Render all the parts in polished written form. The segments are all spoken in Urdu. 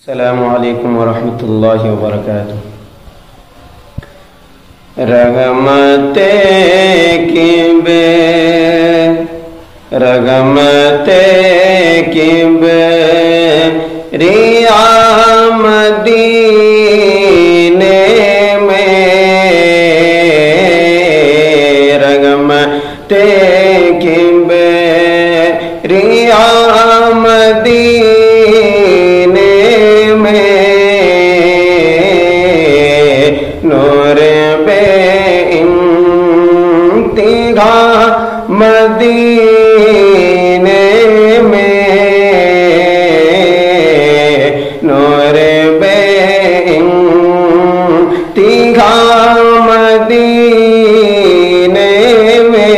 السلام علیکم ورحمۃ اللہ وبرکاتہ۔ رغمت کی ریا مدینے میں، رغمت کی ریا مدینے میں، نور بے انتہا مدینے میں، نور بے انتہا مدینے میں،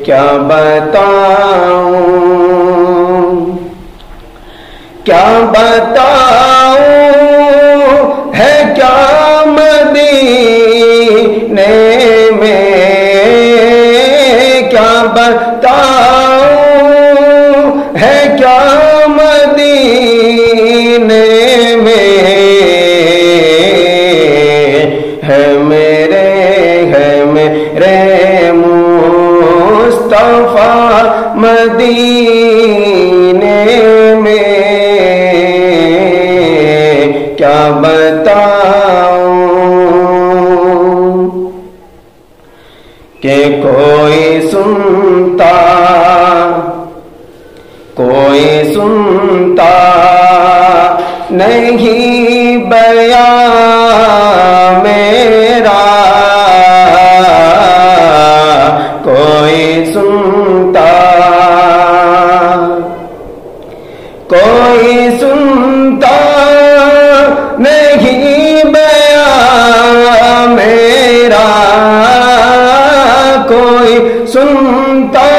کیا بتاؤں ہے کیا مدینے میں، کیا بتاؤں ہے کیا مدینے میں، ہے میرے مصطفیٰ مدینے میں، کیا بتاؤں کہ کوئی سنتا نہیں بیان میرا، کوئی سنتا نہیں بیان میرا، کوئی سنتا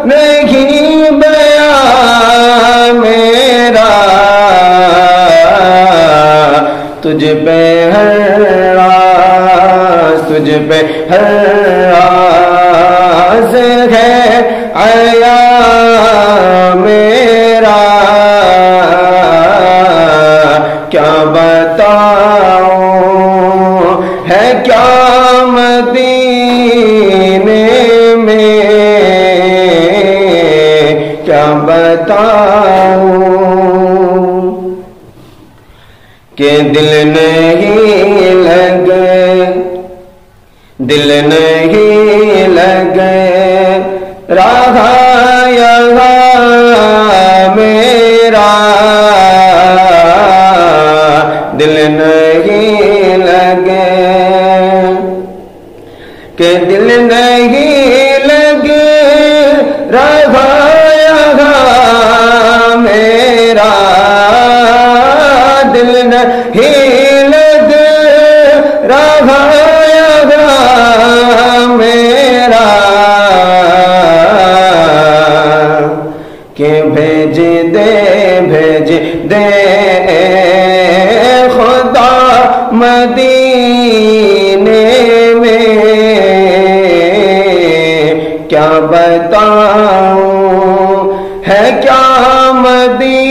نہیں بیان میرا، تجھ پہ ہر راز ہے عیا میرا، کیا بتاؤں ہے کیا مدینے میں، کیا بتاؤں کہ دل نہیں لگے رہا یہاں میرا، دل نہیں لگے کہ دل نہیں لگے رہا یہاں میرا، دل نہیں لگے رہا یہاں میرا، کہ بھیج دے خدا مدینے میں، کیا بتاؤں ہے کیا مدینے